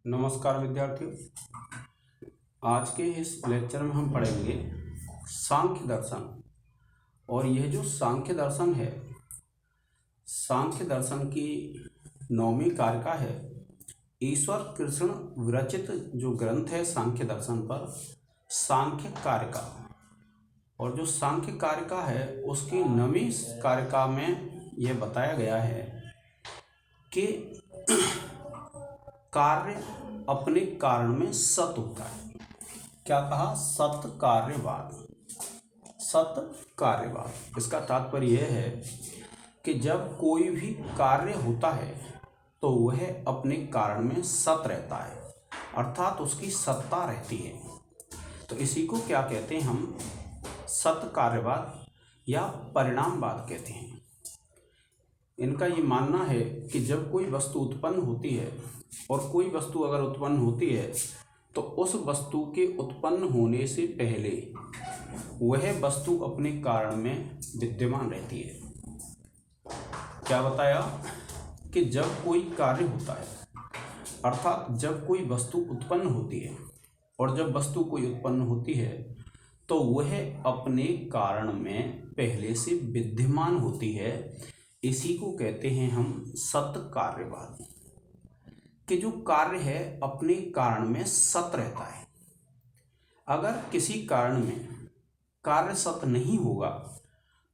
नमस्कार विद्यार्थियों। आज के इस लेक्चर में हम पढ़ेंगे सांख्य दर्शन। और यह जो सांख्य दर्शन है, सांख्य दर्शन की 9वीं कारिका है। ईश्वर कृष्ण विरचित जो ग्रंथ है सांख्य दर्शन पर, सांख्य कारिका। और जो सांख्य कारिका है उसकी 9वीं कारिका में यह बताया गया है कि कार्य अपने कारण में सत होता है। क्या कहा? सत कार्यवाद। सत कार्यवाद इसका तात्पर्य यह है कि जब कोई भी कार्य होता है तो वह अपने कारण में सत रहता है, अर्थात उसकी सत्ता रहती है। तो इसी को क्या कहते हैं हम? सत कार्यवाद या परिणामवाद कहते हैं। इनका ये मानना है कि जब कोई वस्तु उत्पन्न होती है और कोई वस्तु अगर उत्पन्न होती है तो उस वस्तु के उत्पन्न होने से पहले वह वस्तु अपने कारण में विद्यमान रहती है। क्या बताया? कि जब कोई कार्य होता है, अर्थात जब कोई वस्तु उत्पन्न होती है, और जब वस्तु कोई उत्पन्न होती है तो वह अपने कारण में पहले से विद्यमान होती है। इसी को कहते हैं हम सत कार्यवाद, कि जो कार्य है अपने कारण में सत रहता है। अगर किसी कारण में कार्य सत नहीं होगा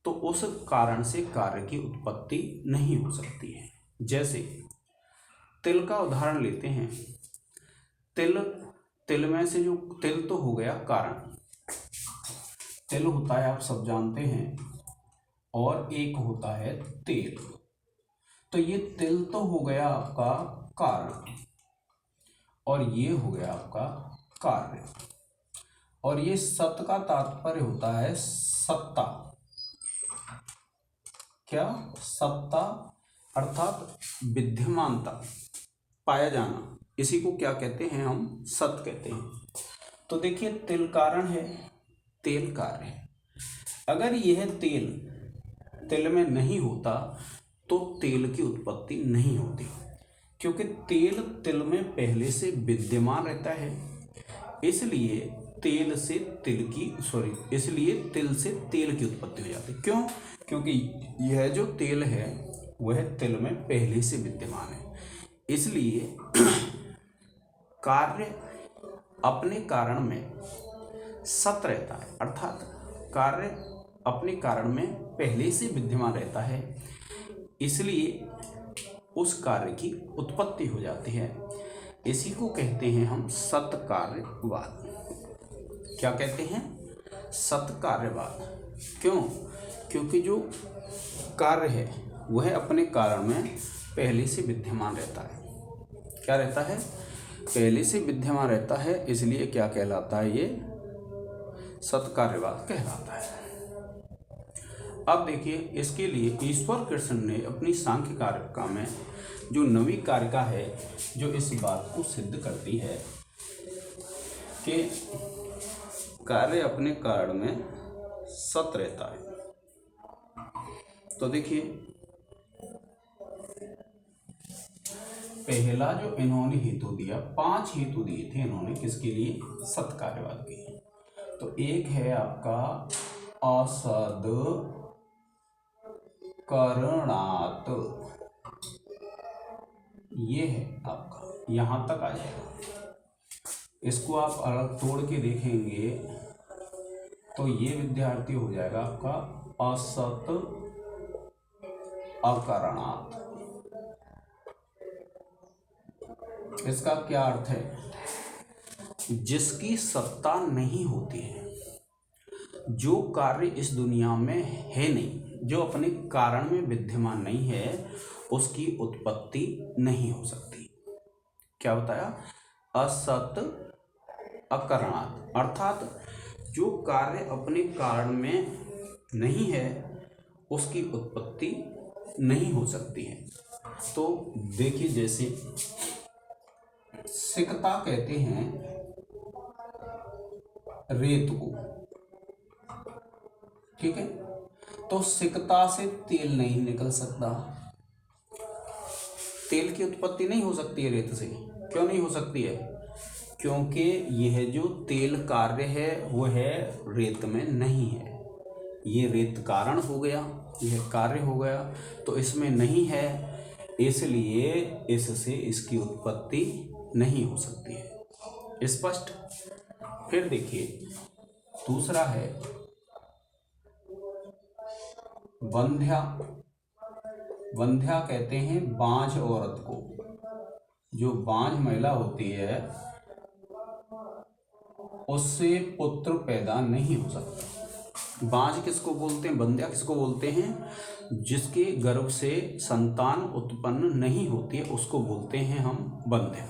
तो उस कारण से कार्य की उत्पत्ति नहीं हो सकती है। जैसे तिल का उदाहरण लेते हैं। तिल में से जो तिल तो हो गया कारण, तिल होता है आप सब जानते हैं, और एक होता है तेल। तो ये तिल तो हो गया आपका कारण, और ये हो गया आपका कार्य। और ये सत का तात्पर्य होता है सत्ता। क्या? सत्ता अर्थात विद्यमानता, पाया जाना। इसी को क्या कहते हैं हम? सत कहते हैं। तो देखिए, तिल कारण है, तेल कार्य है। अगर यह तिल में नहीं होता तो तेल की उत्पत्ति नहीं होती, क्योंकि तिल में पहले से विद्यमान रहता है। इसलिए तिल से तिल की उत्पत्ति हो जाती है। क्यों? क्योंकि यह जो तेल है वह तिल में पहले से विद्यमान है। इसलिए कार्य अपने कारण में सत रहता है, अर्थात कार्य अपने कारण में पहले से विद्यमान रहता है। इसलिए उस कार्य की उत्पत्ति हो जाती है। इसी को कहते हैं हम सत कार्यवाद। क्या कहते हैं? सत कार्यवाद। क्यों? क्योंकि जो कार्य है वह अपने कारण में पहले से विद्यमान रहता है। क्या रहता है? पहले से विद्यमान रहता है। इसलिए क्या कहलाता है? ये सत कार्यवाद कहलाता है। अब देखिए, इसके लिए ईश्वर कृष्ण ने अपनी सांख्य कारिका में जो 9वीं कारिका है, जो इस बात को सिद्ध करती है कि कार्य अपने कारण में सत रहता है। तो देखिए, पहला जो इन्होंने हेतु दिया, 5 हेतु दिए थे इन्होंने, किसके लिए? सत कार्यवाद के लिए। तो एक है आपका असद करणात, ये है आपका, यहां तक आ जाएगा। इसको आप अलग तोड़ के देखेंगे तो ये विद्यार्थी हो जाएगा आपका असत अकरणात। इसका क्या अर्थ है? जिसकी सत्ता नहीं होती है, जो कार्य इस दुनिया में है नहीं, जो अपने कारण में विद्यमान नहीं है, उसकी उत्पत्ति नहीं हो सकती। क्या बताया? असत अकरणात, अर्थात जो कार्य अपने कारण में नहीं है उसकी उत्पत्ति नहीं हो सकती है। तो देखिए, जैसे सिकता कहते हैं रेत को, ठीक है? तो सिकता से तेल नहीं निकल सकता, तेल की उत्पत्ति नहीं हो सकती है रेत से। क्यों नहीं हो सकती है? क्योंकि यह जो तेल कार्य है वो है रेत में नहीं है। ये रेत कारण हो गया, यह कार्य हो गया, तो इसमें नहीं है, इसलिए इससे इसकी उत्पत्ति नहीं हो सकती है। स्पष्ट? फिर देखिए दूसरा है वंध्या। वंध्या कहते हैं बांझ औरत को। जो बांझ महिला होती है उससे पुत्र पैदा नहीं हो सकता। बांझ किसको बोलते हैं? वंध्या किसको बोलते हैं? जिसके गर्भ से संतान उत्पन्न नहीं होती है उसको बोलते हैं हम वंध्या।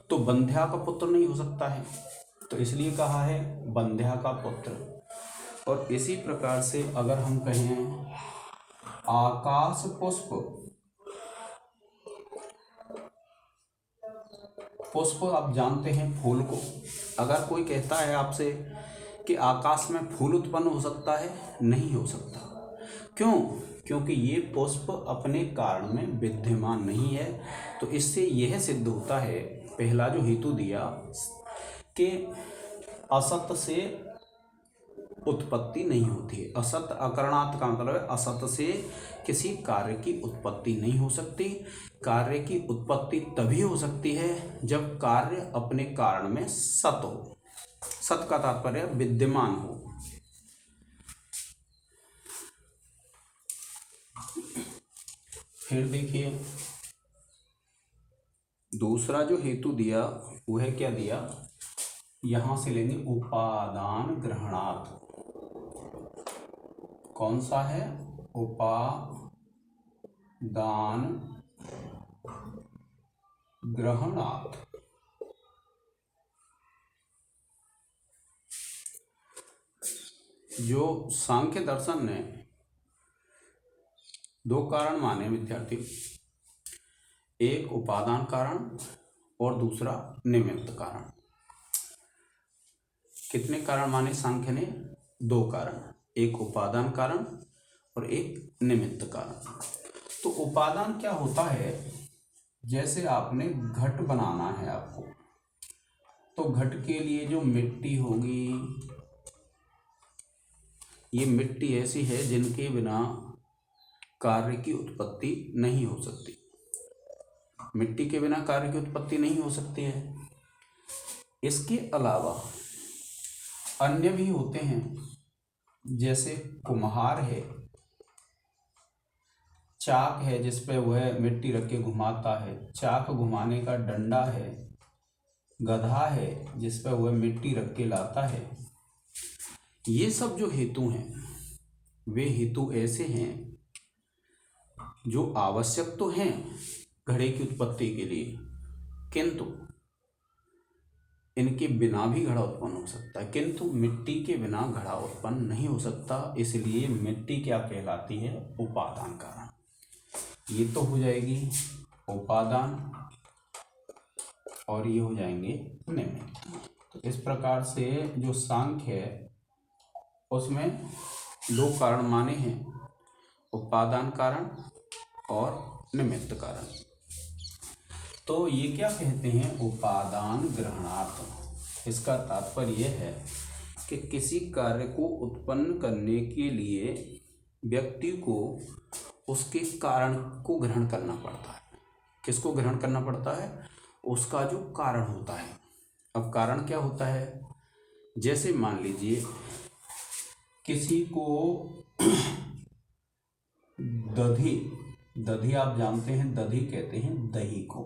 तो वंध्या का पुत्र नहीं हो सकता है, तो इसलिए कहा है वंध्या का पुत्र। और इसी प्रकार से अगर हम कहें आकाश पुष्प, पुष्प आप जानते हैं फूल को। अगर कोई कहता है आपसे कि आकाश में फूल उत्पन्न हो सकता है, नहीं हो सकता। क्यों? क्योंकि ये पुष्प अपने कारण में विद्यमान नहीं है। तो इससे यह सिद्ध होता है, पहला जो हेतु दिया कि असत से उत्पत्ति नहीं होती है। असत अकरणात् का मतलब है असत से किसी कार्य की उत्पत्ति नहीं हो सकती। कार्य की उत्पत्ति तभी हो सकती है जब कार्य अपने कारण में सत हो। सत का तात्पर्य विद्यमान हो। फिर देखिए दूसरा जो हेतु दिया वह क्या दिया, यहां से लेंगे उपादान ग्रहणात्। कौन सा है? उपादान ग्रहणात्। जो सांख्य दर्शन ने दो कारण माने विद्यार्थी, एक उपादान कारण और दूसरा निमित्त कारण। कितने कारण माने सांख्य ने? दो कारण, एक उपादान कारण और एक निमित्त कारण। तो उपादान क्या होता है? जैसे आपने घट बनाना है आपको, तो घट के लिए जो मिट्टी होगी, ये मिट्टी ऐसी है जिनके बिना कार्य की उत्पत्ति नहीं हो सकती। मिट्टी के बिना कार्य की उत्पत्ति नहीं हो सकती है। इसके अलावा अन्य भी होते हैं, जैसे कुम्हार है, चाक है जिस पे वह मिट्टी रख के घुमाता है, चाक घुमाने का डंडा है, गधा है जिस पे वह मिट्टी रख के लाता है। ये सब जो हेतु हैं वे हेतु ऐसे हैं जो आवश्यक तो हैं घड़े की उत्पत्ति के लिए, किंतु इनके बिना भी घड़ा उत्पन्न हो सकता है, किंतु मिट्टी के बिना घड़ा उत्पन्न नहीं हो सकता। इसलिए मिट्टी क्या कहलाती है? उपादान कारण। ये तो हो जाएगी उपादान और ये हो जाएंगे निमित्त। तो इस प्रकार से जो सांख्य है उसमें दो कारण माने हैं, उपादान कारण और निमित्त कारण। तो ये क्या कहते हैं? उपादान ग्रहणात्। इसका तात्पर्य यह है कि किसी कार्य को उत्पन्न करने के लिए व्यक्ति को उसके कारण को ग्रहण करना पड़ता है। किसको ग्रहण करना पड़ता है? उसका जो कारण होता है। अब कारण क्या होता है? जैसे मान लीजिए किसी को दधी आप जानते हैं, दधी कहते हैं दही को,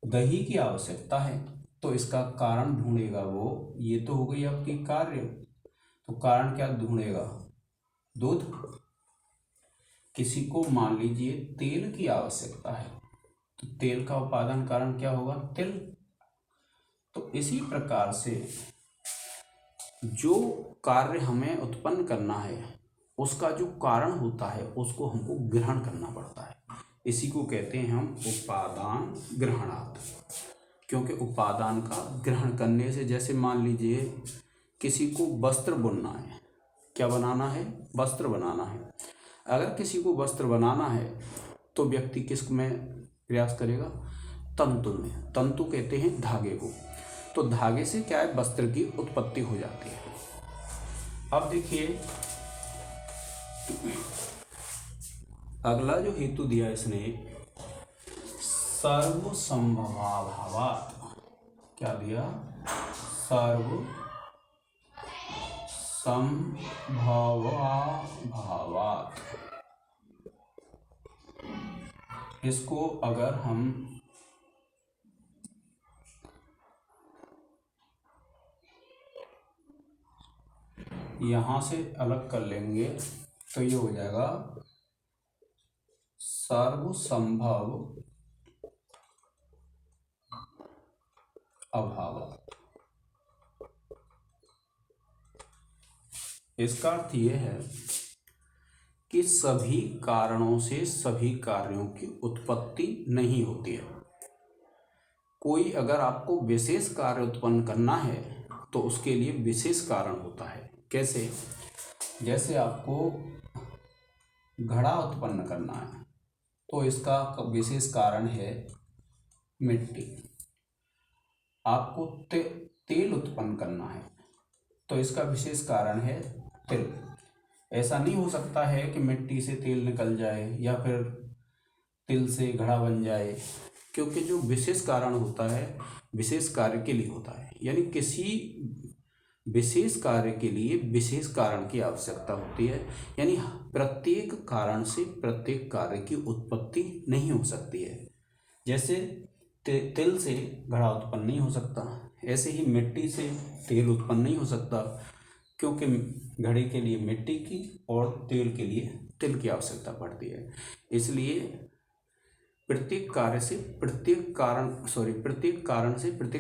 दही की आवश्यकता है, तो इसका कारण ढूंढेगा वो। ये तो हो गई आपकी कार्य। तो कारण क्या ढूंढेगा? दूध। किसी को मान लीजिए तेल की आवश्यकता है, तो तेल का उपादान कारण क्या होगा? तिल। तो इसी प्रकार से जो कार्य हमें उत्पन्न करना है उसका जो कारण होता है उसको हमको ग्रहण करना पड़ता है। इसी को कहते हैं हम उपादान ग्रहणात्। क्योंकि उपादान का ग्रहण करने से, जैसे मान लीजिए किसी को वस्त्र बुनना है, क्या बनाना है? वस्त्र बनाना है। अगर किसी को वस्त्र बनाना है तो व्यक्ति किस में प्रयास करेगा? तंतु में। तंतु कहते हैं धागे को। तो धागे से क्या है, वस्त्र की उत्पत्ति हो जाती है। अब देखिए अगला जो हेतु दिया इसने, सर्वसंभवाभावात्। क्या दिया, सर्वसंभवाभावात्। इसको अगर हम यहां से अलग कर लेंगे तो ये हो जाएगा सर्वसंभव अभाव। इसका अर्थ यह है कि सभी कारणों से सभी कार्यों की उत्पत्ति नहीं होती है। कोई अगर आपको विशेष कार्य उत्पन्न करना है तो उसके लिए विशेष कारण होता है। कैसे, जैसे आपको घड़ा उत्पन्न करना है तो इसका विशेष कारण है मिट्टी। आपको तेल उत्पन्न करना है तो इसका विशेष कारण है तिल। ऐसा नहीं हो सकता है कि मिट्टी से तेल निकल जाए या फिर तिल से घड़ा बन जाए, क्योंकि जो विशेष कारण होता है विशेष कार्य के लिए होता है। यानी किसी विशेष कार्य के लिए विशेष कारण की आवश्यकता होती है। यानी प्रत्येक कारण से प्रत्येक कार्य की उत्पत्ति नहीं हो सकती है। जैसे तिल से घड़ा उत्पन्न नहीं हो सकता, ऐसे ही मिट्टी से तेल उत्पन्न नहीं हो सकता, क्योंकि घड़े के लिए मिट्टी की और तेल के लिए तिल की आवश्यकता पड़ती है। इसलिए प्रत्येक कारण से प्रत्येक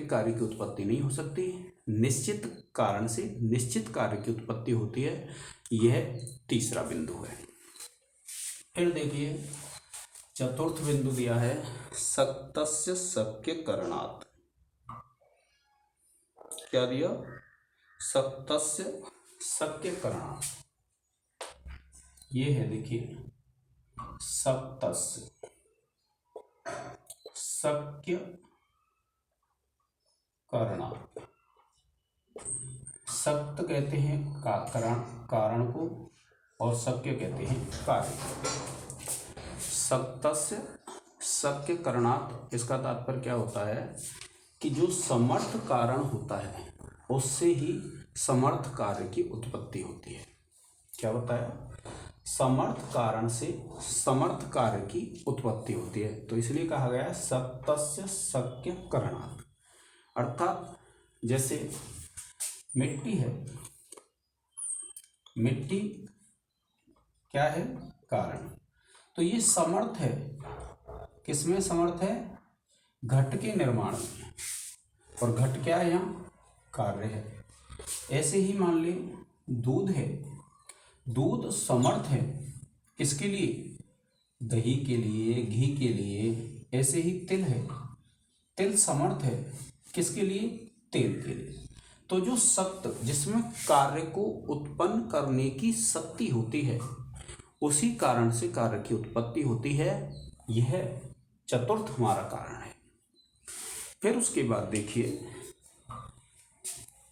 कार्य की उत्पत्ति नहीं हो सकती। निश्चित कारण से निश्चित कार्य की उत्पत्ति होती है। यह तीसरा बिंदु है। फिर देखिए चतुर्थ बिंदु दिया है, सत्तस्य शक्य करणात्। क्या दिया, सत्तस्य शक्य करणात्। ये है देखिए सत्तस्य शक्य करणात्। सत्य कहते हैं कारण को और शक्य कहते हैं कार्य। सत्तस्य शक्य करणात्, इसका तात्पर्य क्या होता है कि जो समर्थ कारण होता है उससे ही समर्थ कार्य की उत्पत्ति होती है। क्या होता है, समर्थ कारण से समर्थ कार्य की उत्पत्ति होती है। तो इसलिए कहा गया है सत्तस्य शक्य करणात्। अर्थात जैसे मिट्टी है, मिट्टी क्या है, कारण। तो ये समर्थ है, किसमें समर्थ है, घट के निर्माण में। और घट क्या है, यहाँ कार्य है। ऐसे ही मान ले दूध है, दूध समर्थ है किसके लिए, दही के लिए, घी के लिए। ऐसे ही तिल है, तिल समर्थ है किसके लिए, तेल के लिए। तो जो सत्य जिसमें कार्य को उत्पन्न करने की शक्ति होती है उसी कारण से कार्य की उत्पत्ति होती है। यह चतुर्थ हमारा कारण है। फिर उसके बाद देखिए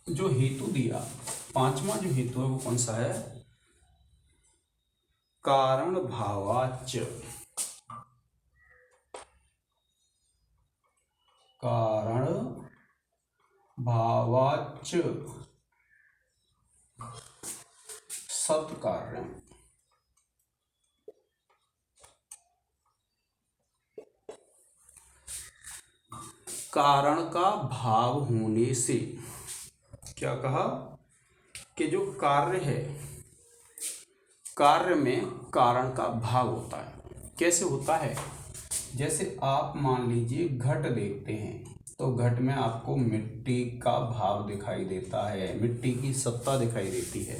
जो हेतु दिया, पांचवा जो हेतु है वो कौन सा है, कारण भावाच्च। कारण भावाच्च सत्कार्यम्। कारण का भाव होने से, क्या कहा कि जो कार्य है, कार्य में कारण का भाव होता है। कैसे होता है, जैसे आप मान लीजिए घट देखते हैं तो घट में आपको मिट्टी का भाव दिखाई देता है, मिट्टी की सत्ता दिखाई देती है।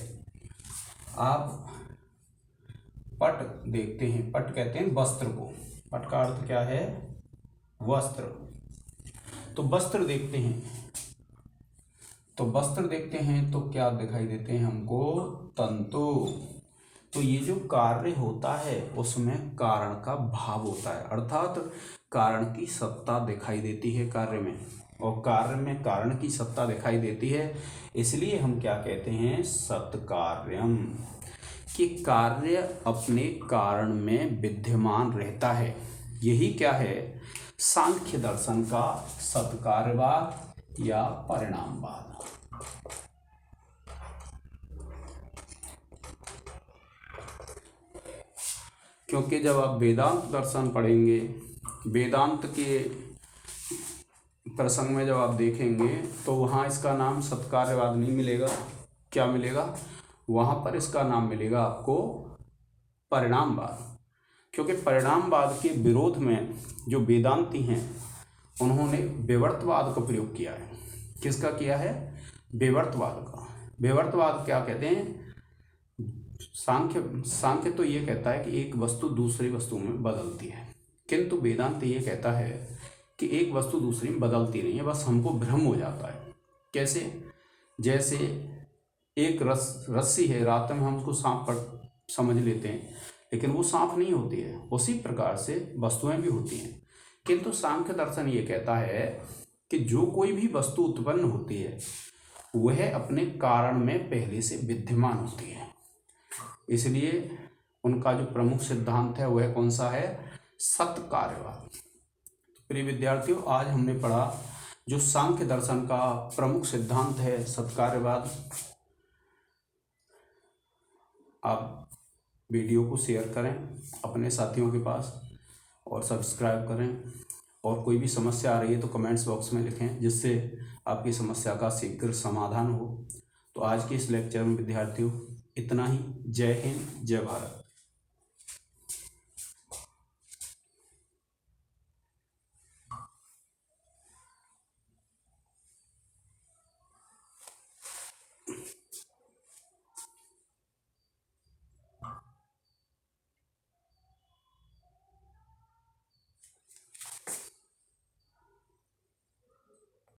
आप पट देखते हैं, पट कहते हैं वस्त्र को, पट का अर्थ क्या है, वस्त्र। तो वस्त्र देखते हैं, तो वस्त्र देखते हैं तो क्या दिखाई देते हैं हमको, तंतु। तो ये जो कार्य होता है उसमें कारण का भाव होता है। अर्थात कारण की सत्ता दिखाई देती है कार्य में, और कार्य में कारण की सत्ता दिखाई देती है, इसलिए हम क्या कहते हैं, सत्कार्यम, कि कार्य अपने कारण में विद्यमान रहता है। यही क्या है, सांख्य दर्शन का सत्कार्यवाद या परिणामवाद। क्योंकि जब आप वेदांत दर्शन पढ़ेंगे, वेदांत के प्रसंग में जब आप देखेंगे तो वहाँ इसका नाम सत्कार्यवाद नहीं मिलेगा। क्या मिलेगा, वहाँ पर इसका नाम मिलेगा आपको परिणामवाद। क्योंकि परिणामवाद के विरोध में जो वेदांती हैं उन्होंने विवर्तवाद का प्रयोग किया है। किसका किया है, विवर्तवाद का। विवर्तवाद क्या कहते हैं, सांख्य तो ये कहता है कि एक वस्तु दूसरी वस्तु में बदलती है, किंतु वेदांत ये कहता है कि एक वस्तु दूसरी में बदलती नहीं है, बस हमको भ्रम हो जाता है। कैसे, जैसे एक रस्सी है, रात में हम उसको सांप पर समझ लेते हैं, लेकिन वो सांप नहीं होती है। उसी प्रकार से वस्तुएं भी होती हैं, किंतु सांख्य दर्शन ये कहता है कि जो कोई भी वस्तु उत्पन्न होती है वह अपने कारण में पहले से विद्यमान होती है। इसलिए उनका जो प्रमुख सिद्धांत है वह कौन सा है, सत्कार्यवाद। प्रिय विद्यार्थियों, आज हमने पढ़ा जो सांख्य दर्शन का प्रमुख सिद्धांत है, सत्कार्यवाद। आप वीडियो को शेयर करें अपने साथियों के पास और सब्सक्राइब करें, और कोई भी समस्या आ रही है तो कमेंट्स बॉक्स में लिखें, जिससे आपकी समस्या का शीघ्र समाधान हो। तो आज के इस लेक्चर में विद्यार्थियों इतना ही। जय हिंद, जय भारत।